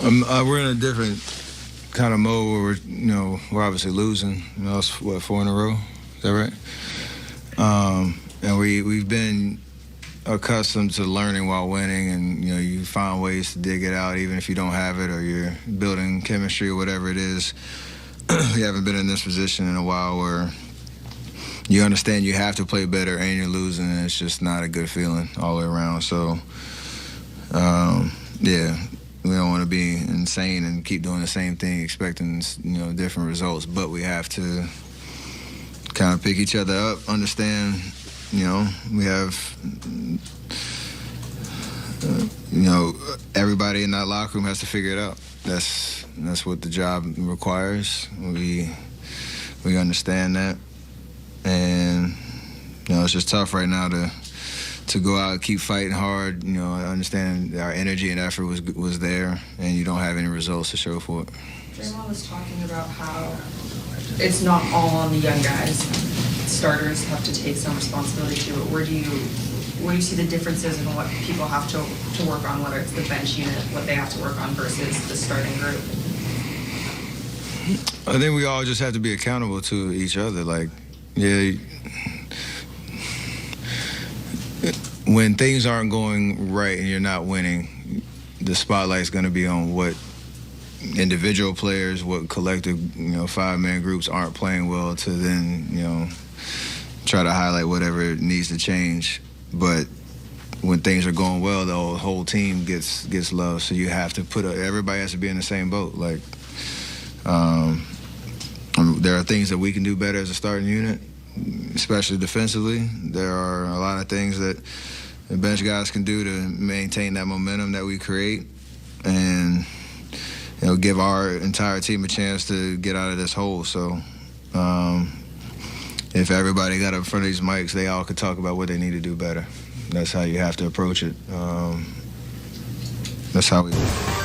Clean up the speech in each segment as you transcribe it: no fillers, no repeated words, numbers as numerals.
We're in a different kind of mode where we're obviously losing. It's 4 in a row. Is that right? And we've been accustomed to learning while winning, and you find ways to dig it out even if you don't have it, or you're building chemistry or whatever it is. We haven't been in this position in a while where you understand you have to play better and you're losing, and it's just not a good feeling all the way around. So, we don't want to be insane and keep doing the same thing, expecting different results. But we have to kind of pick each other up, understand. We have everybody in that locker room has to figure it out. That's what the job requires. We understand that, and it's just tough right now to go out and keep fighting hard. I understand our energy and effort was there, and you don't have any results to show for it. Draymond was talking about how it's not all on the young guys. Starters have to take some responsibility to it. Where do you see the differences in what people have to work on, whether it's the bench unit, what they have to work on versus the starting group? I think we all just have to be accountable to each other. When things aren't going right and you're not winning, the spotlight's going to be on what individual players, what collective, 5-man groups aren't playing well, to then, try to highlight whatever needs to change. But when things are going well, the whole team gets love. So you have to everybody has to be in the same boat. There are things that we can do better as a starting unit, especially defensively. There are a lot of things that the bench guys can do to maintain that momentum that we create, and give our entire team a chance to get out of this hole. So if everybody got up in front of these mics, they all could talk about what they need to do better. That's how you have to approach it. That's how we do it.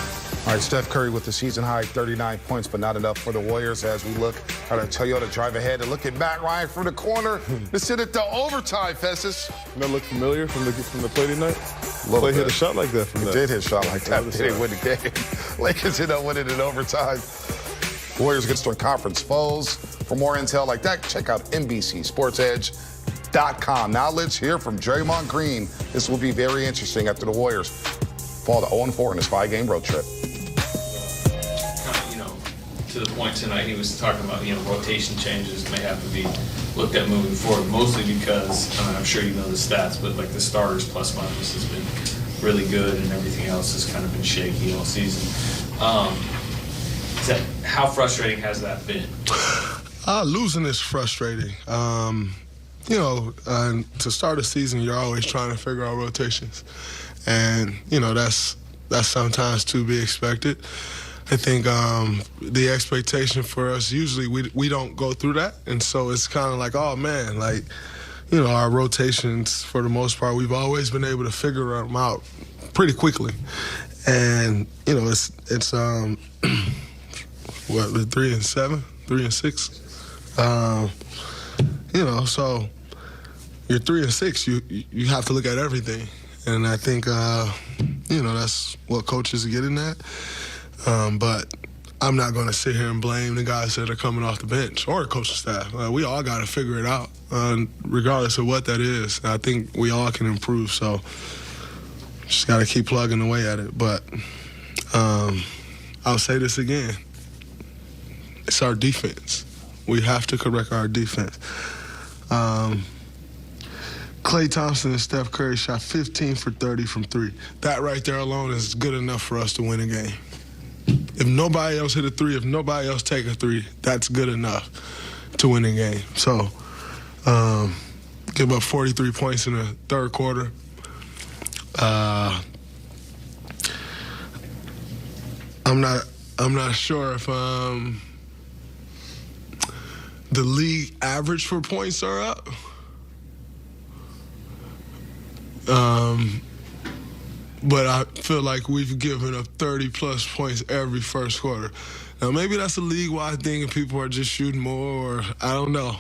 All right, Steph Curry with the season-high 39 points, but not enough for the Warriors as we look at a Toyota drive ahead and look at Matt Ryan from the corner to sit at the overtime, Festus. That look familiar from the play tonight? Play hit a shot like that from that. Did hit a shot like that. They didn't win the game. Lakers end up winning in overtime. Warriors against their conference foes. For more intel like that, check out NBCSportsEdge.com. Now let's hear from Draymond Green. This will be very interesting after the Warriors fall to 0-4 in this 5-game road trip. To the point tonight, he was talking about, rotation changes may have to be looked at moving forward, mostly because, I'm sure you know the stats, but the starters plus minus has been really good and everything else has kind of been shaky all season. How frustrating has that been? Losing is frustrating. To start a season, you're always trying to figure out rotations. And, that's sometimes to be expected. I think the expectation for us, usually we don't go through that. And so it's kind of like, oh, man, our rotations, for the most part, we've always been able to figure them out pretty quickly. And, it's 3 and 7, 3 and 6. So you're 3 and 6, you have to look at everything. And I think, that's what coaches are getting at. But I'm not going to sit here and blame the guys that are coming off the bench or the coaching staff. We all got to figure it out, regardless of what that is. I think we all can improve, so just got to keep plugging away at it. But I'll say this again. It's our defense. We have to correct our defense. Klay Thompson and Steph Curry shot 15 for 30 from 3. That right there alone is good enough for us to win a game. If nobody else hit a 3, if nobody else take a 3, that's good enough to win a game. So, give up 43 points in the third quarter. I'm not sure if the league average for points are up. But I feel like we've given up 30-plus points every first quarter. Now, maybe that's a league-wide thing and people are just shooting more, or I don't know.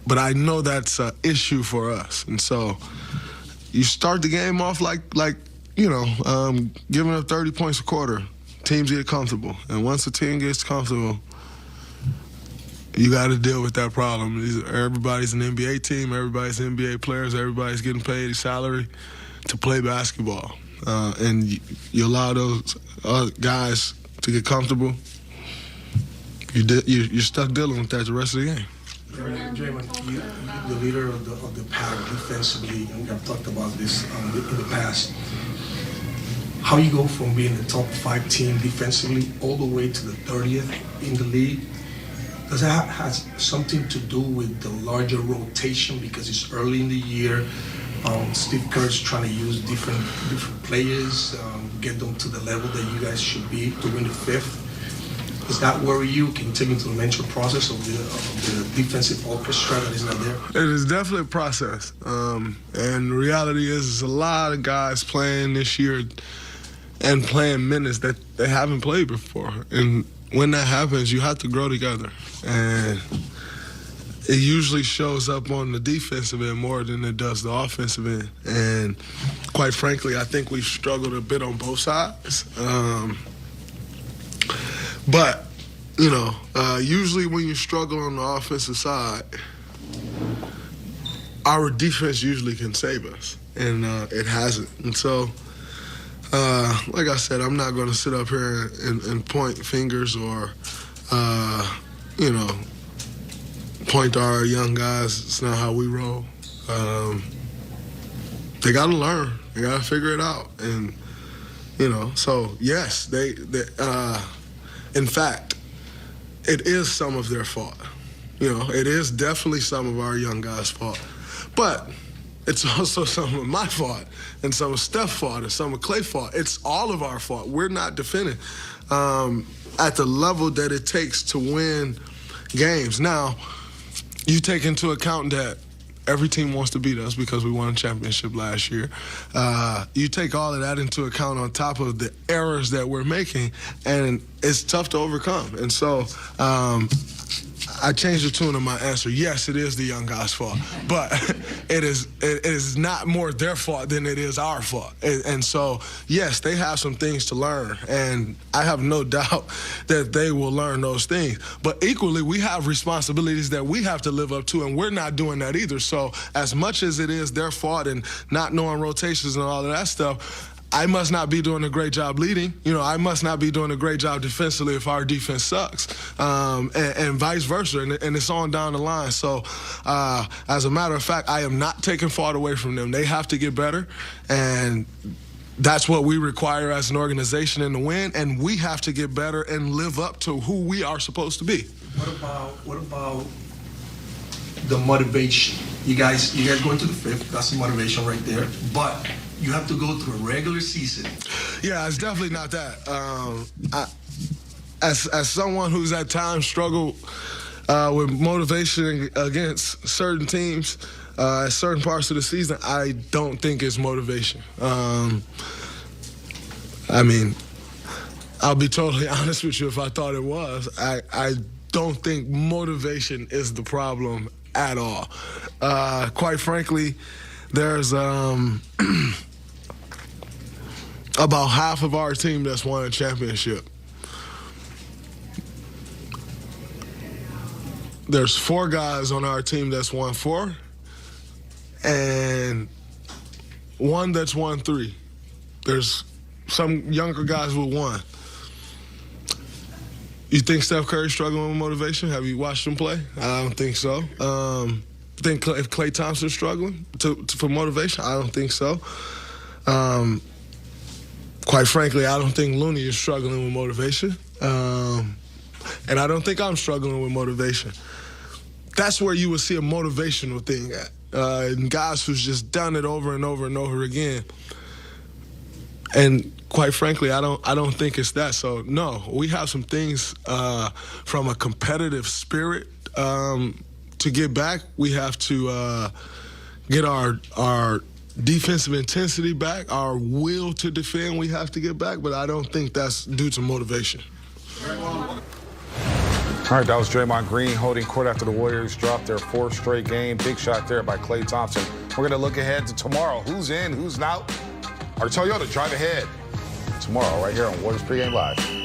But I know that's an issue for us. And so you start the game off like giving up 30 points a quarter, teams get comfortable. And once a team gets comfortable, you got to deal with that problem. Everybody's an NBA team, everybody's NBA players, everybody's getting paid a salary to play basketball. And you allow those guys to get comfortable, you're stuck dealing with that the rest of the game. Draymond, you're the leader of the pack defensively, and we have talked about this in the past. How you go from being the top 5 team defensively all the way to the 30th in the league? Does that have something to do with the larger rotation because it's early in the year? Steve Kerr's trying to use different players, get them to the level that you guys should be to win the 5th. Does that worry you? Can you take me to the mental process of the defensive orchestra that is not there? It is definitely a process. And the reality is there's a lot of guys playing this year and playing minutes that they haven't played before. And when that happens, you have to grow together. And it usually shows up on the defensive end more than it does the offensive end. And quite frankly, I think we've struggled a bit on both sides. But, usually when you struggle on the offensive side, our defense usually can save us, and it hasn't. And so, like I said, I'm not going to sit up here and point fingers or, point to our young guys. It's not how we roll. They got to learn. They got to figure it out. And, so, yes, they in fact, it is some of their fault. It is definitely some of our young guys' fault. But it's also some of my fault and some of Steph's fault and some of Clay's fault. It's all of our fault. We're not defending at the level that it takes to win games. Now, you take into account that every team wants to beat us because we won a championship last year. You take all of that into account on top of the errors that we're making, and it's tough to overcome. And so I changed the tune of my answer. Yes, it is the young guys' fault, but it is not more their fault than it is our fault. And so, yes, they have some things to learn, and I have no doubt that they will learn those things. But equally, we have responsibilities that we have to live up to, and we're not doing that either. So as much as it is their fault and not knowing rotations and all of that stuff, I must not be doing a great job leading. I must not be doing a great job defensively if our defense sucks, and vice versa, and it's on down the line. So, as a matter of fact, I am not taking fault away from them. They have to get better, and that's what we require as an organization in the win, and we have to get better and live up to who we are supposed to be. What about the motivation? You guys going to the 5th, that's the motivation right there, but you have to go through a regular season. Yeah, it's definitely not that. As someone who's at times struggled with motivation against certain teams at certain parts of the season, I don't think it's motivation. I'll be totally honest with you if I thought it was. I don't think motivation is the problem at all. Quite frankly, there's about half of our team that's won a championship. There's 4 guys on our team that's won 4, and 1 that's won 3. There's some younger guys with 1. You think Steph Curry's struggling with motivation? Have you watched him play? I don't think so. Think if Klay Thompson's struggling for motivation? I don't think so. Quite frankly, I don't think Looney is struggling with motivation. And I don't think I'm struggling with motivation. That's where you would see a motivational thing at. And guys who's just done it over and over and over again. And quite frankly, I don't think it's that. So no, we have some things from a competitive spirit to get back. We have to get our defensive intensity back, our will to defend we have to get back, but I don't think that's due to motivation. All right, that was Draymond Green holding court after the Warriors dropped their 4th straight game. Big shot there by Klay Thompson. We're going to look ahead to tomorrow. Who's in, who's out? Our Toyota Drive Ahead tomorrow right here on Warriors Pregame Live.